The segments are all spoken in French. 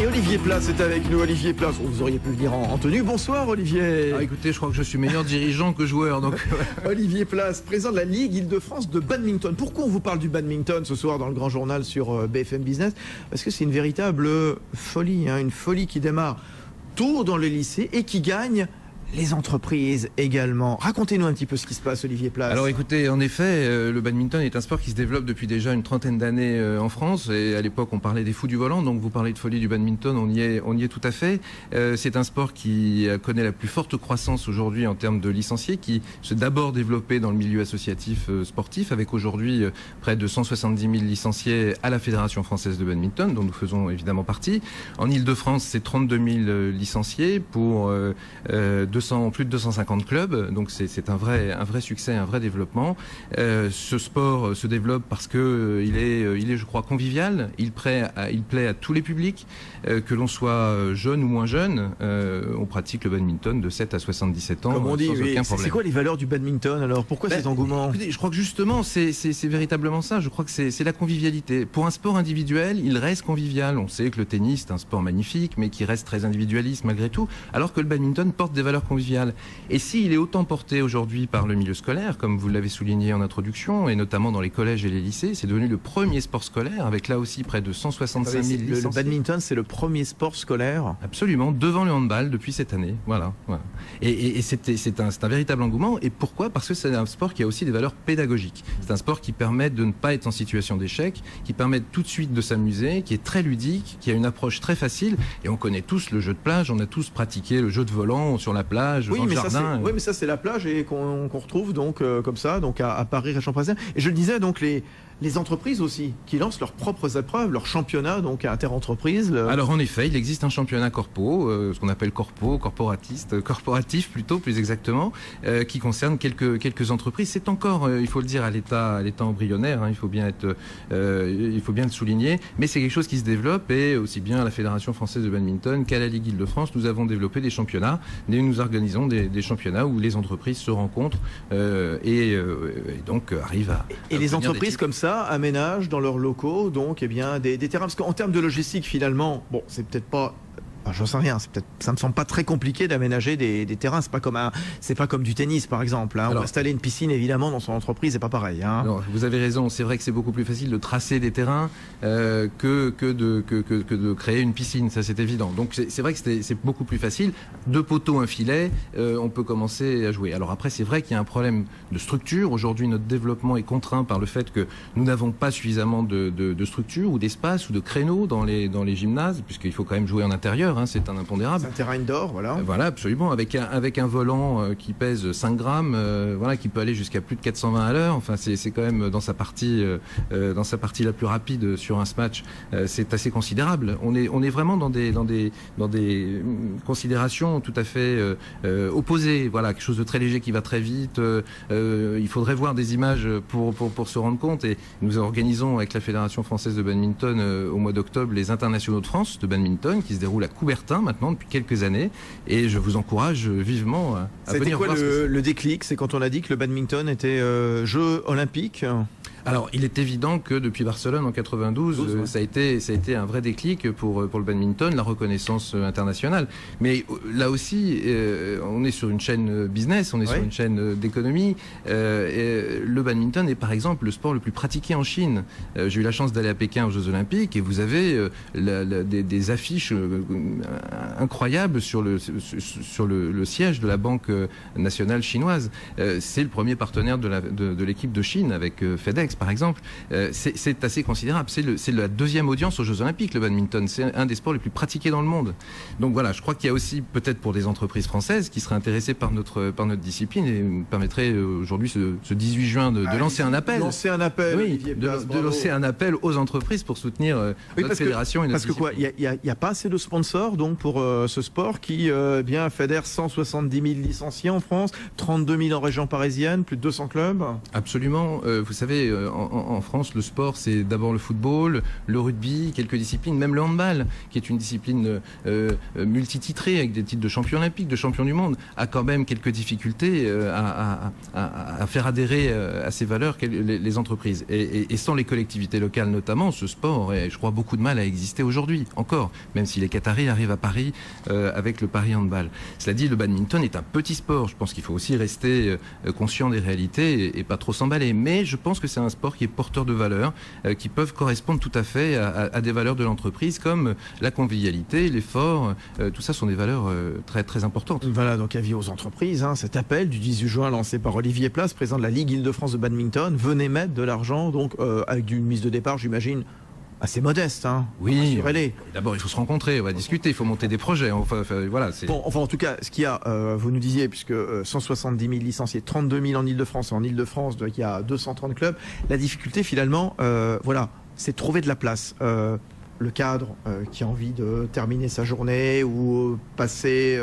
Et Olivier Place est avec nous. Olivier Place, vous auriez pu venir en tenue. Bonsoir Olivier. Écoutez, je crois que je suis meilleur dirigeant que joueur. Donc... Olivier Place, président de la Ligue Île-de-France de badminton. Pourquoi on vous parle du badminton ce soir dans le Grand Journal sur BFM Business? Parce que c'est une véritable folie, une folie qui démarre tôt dans les lycées et qui gagne les entreprises également. Racontez-nous un petit peu ce qui se passe, Olivier Place. Alors écoutez, en effet, le badminton est un sport qui se développe depuis déjà une trentaine d'années en France. Et à l'époque, on parlait des fous du volant. Donc vous parlez de folie du badminton, on y est tout à fait. C'est un sport qui connaît la plus forte croissance aujourd'hui en termes de licenciés, qui s'est d'abord développé dans le milieu associatif sportif, avec aujourd'hui près de 170 000 licenciés à la Fédération française de badminton, dont nous faisons évidemment partie. En Île-de-France, c'est 32 000 licenciés pour plus de 250 clubs, donc c'est un vrai succès, un vrai développement. Ce sport se développe parce que il est, je crois, convivial. Il plaît à tous les publics, que l'on soit jeune ou moins jeune. On pratique le badminton de 7 à 77 ans. Comme on dit, sans aucun problème. C'est quoi les valeurs du badminton alors? Pourquoi cet engouement? Écoutez, je crois que justement, c'est véritablement ça. Je crois que c'est la convivialité. Pour un sport individuel, il reste convivial. On sait que le tennis est un sport magnifique, mais qui reste très individualiste malgré tout, alors que le badminton porte des valeurs convivial. Et s'il est autant porté aujourd'hui par le milieu scolaire, comme vous l'avez souligné en introduction, et notamment dans les collèges et les lycées, c'est devenu le premier sport scolaire, avec là aussi près de 165 000 licenciés. Le badminton, c'est le premier sport scolaire? Absolument, devant le handball depuis cette année. Voilà. Et c'est un véritable engouement. Et pourquoi? Parce que c'est un sport qui a aussi des valeurs pédagogiques. C'est un sport qui permet de ne pas être en situation d'échec, qui permet tout de suite de s'amuser, qui est très ludique, qui a une approche très facile. Et on connaît tous le jeu de plage, on a tous pratiqué le jeu de volant sur la plage, oui, dans le jardin. Oui, mais ça c'est la plage et qu'on retrouve donc comme ça, donc à Paris, Région-Parisienne. Et je le disais, donc les entreprises aussi, qui lancent leurs propres épreuves, leurs championnats, donc inter-entreprises. Alors en effet, il existe un championnat corpo, ce qu'on appelle corporatif plutôt, plus exactement, qui concerne quelques entreprises. C'est encore, il faut le dire, à l'état embryonnaire, il faut bien le souligner, mais c'est quelque chose qui se développe, et aussi bien à la Fédération française de badminton qu'à la Ligue Île-de-France, nous avons développé des championnats, et nous organisons des championnats où les entreprises se rencontrent et donc arrivent à... Et les entreprises comme ça aménagent dans leurs locaux donc des terrains, parce qu'en termes de logistique finalement, bon, c'est peut-être pas... j'en sais rien, ça me semble pas très compliqué d'aménager des terrains. C'est pas comme du tennis par exemple. Alors, installer une piscine évidemment dans son entreprise, c'est pas pareil. Alors, vous avez raison. C'est vrai que c'est beaucoup plus facile de tracer des terrains que de créer une piscine. Ça c'est évident. Donc c'est vrai que c'est beaucoup plus facile. 2 poteaux, un filet, on peut commencer à jouer. Alors après, c'est vrai qu'il y a un problème de structure. Aujourd'hui, notre développement est contraint par le fait que nous n'avons pas suffisamment de structure ou d'espace ou de créneaux dans les gymnases, puisqu'il faut quand même jouer en intérieur. C'est un impondérable. C'est un terrain indoor, voilà. Voilà, absolument, avec un volant qui pèse 5 grammes, qui peut aller jusqu'à plus de 420 à l'heure. Enfin, c'est quand même dans sa partie la plus rapide sur un smash, c'est assez considérable. On est vraiment dans des considérations tout à fait opposées. Voilà, quelque chose de très léger qui va très vite. Il faudrait voir des images pour se rendre compte. Et nous organisons avec la Fédération française de badminton au mois d'octobre les internationaux de France de badminton qui se déroulent à Coubertin maintenant depuis quelques années, et je vous encourage vivement à venir voir. C'était quoi le déclic? C'est quand on a dit que le badminton était jeu olympique? Alors, il est évident que depuis Barcelone en 92, ça a été un vrai déclic pour le badminton, la reconnaissance internationale. Mais là aussi, on est sur une chaîne business, on est sur une chaîne d'économie. Le badminton est par exemple le sport le plus pratiqué en Chine. J'ai eu la chance d'aller à Pékin aux Jeux Olympiques, et vous avez des affiches incroyables sur le siège de la Banque nationale chinoise. C'est le premier partenaire de l'équipe de Chine avec FedEx, par exemple. C'est assez considérable. C'est la 2e audience aux Jeux Olympiques, le badminton. C'est un des sports les plus pratiqués dans le monde. Donc voilà, je crois qu'il y a aussi peut-être pour des entreprises françaises qui seraient intéressées par notre discipline, et me permettrait aujourd'hui ce 18 juin de lancer un appel. Lancer un appel, oui, de lancer un appel aux entreprises pour soutenir notre fédération et notre discipline. Parce que quoi, il n'y a pas assez de sponsors donc pour ce sport qui fédère 170 000 licenciés en France, 32 000 en région parisienne, plus de 200 clubs. Absolument. Vous savez, en France, le sport, c'est d'abord le football, le rugby, quelques disciplines, même le handball, qui est une discipline multititrée, avec des titres de champion olympique, de champion du monde, a quand même quelques difficultés à faire adhérer à ces valeurs les entreprises. Et sans les collectivités locales notamment, ce sport aurait, je crois, beaucoup de mal à exister aujourd'hui, encore, même si les Qataris arrivent à Paris avec le Paris Handball. Cela dit, le badminton est un petit sport. Je pense qu'il faut aussi rester conscient des réalités et pas trop s'emballer. Mais je pense que c'est un sport qui est porteur de valeurs qui peuvent correspondre tout à fait à des valeurs de l'entreprise, comme la convivialité, l'effort. Tout ça sont des valeurs très, très importantes. Voilà, donc avis aux entreprises, hein, cet appel du 18 juin lancé par Olivier Place, président de la Ligue Île-de-France de badminton, venez mettre de l'argent, donc avec une mise de départ, j'imagine, assez modeste. Hein, oui, d'abord il faut se rencontrer, on va discuter, il faut monter des projets. Voilà, bon, enfin, en tout cas, ce qu'il y a, vous nous disiez, puisque 170 000 licenciés, 32 000 en Île-de-France, il y a 230 clubs, la difficulté finalement, voilà, c'est de trouver de la place. Le cadre qui a envie de terminer sa journée ou passer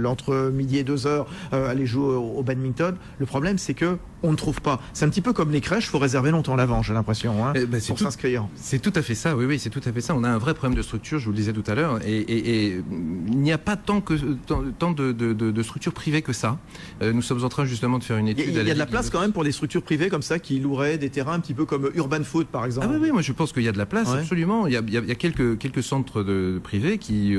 entre midi et 2 heures aller jouer au badminton. Le problème, c'est que on ne trouve pas. C'est un petit peu comme les crèches, il faut réserver longtemps à l'avance, j'ai l'impression, hein, pour s'inscrire. C'est tout à fait ça, oui, c'est tout à fait ça. On a un vrai problème de structure, je vous le disais tout à l'heure, et il n'y a pas tant de structures privées que ça. Nous sommes en train justement de faire une étude. Il y a de la place quand même pour des structures privées comme ça qui loueraient des terrains un petit peu comme Urban Foot, par exemple. Ah oui, moi je pense qu'il y a de la place, absolument. Il y a quelques centres privés qui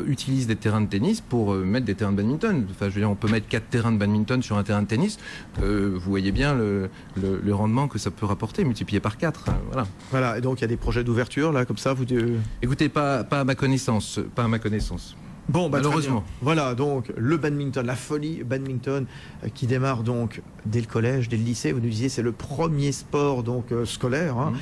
utilisent des terrains de tennis pour mettre des terrains de badminton. Enfin, je veux dire, on peut mettre 4 terrains de badminton sur un terrain de tennis. Vous voyez bien le rendement que ça peut rapporter, multiplié par 4. Voilà. Voilà, et donc il y a des projets d'ouverture, là, comme ça, Écoutez, pas à ma connaissance. Pas à ma connaissance. Bon, malheureusement. Voilà, donc le badminton, la folie badminton qui démarre donc dès le collège, dès le lycée. Vous nous disiez, c'est le premier sport donc scolaire, hein,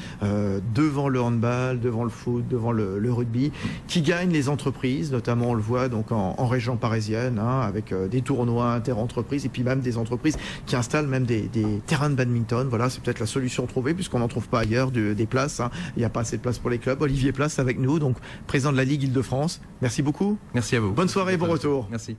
devant le handball, devant le foot, devant le rugby, qui gagne les entreprises, notamment on le voit donc en région parisienne, hein, avec des tournois inter-entreprises et puis même des entreprises qui installent même des terrains de badminton. Voilà, c'est peut-être la solution trouvée puisqu'on n'en trouve pas ailleurs des places. Hein. Il n'y a pas assez de place pour les clubs. Olivier Place avec nous, donc président de la Ligue Île-de-France. Merci beaucoup. Merci à vous. Bonne soirée et bon retour. Merci.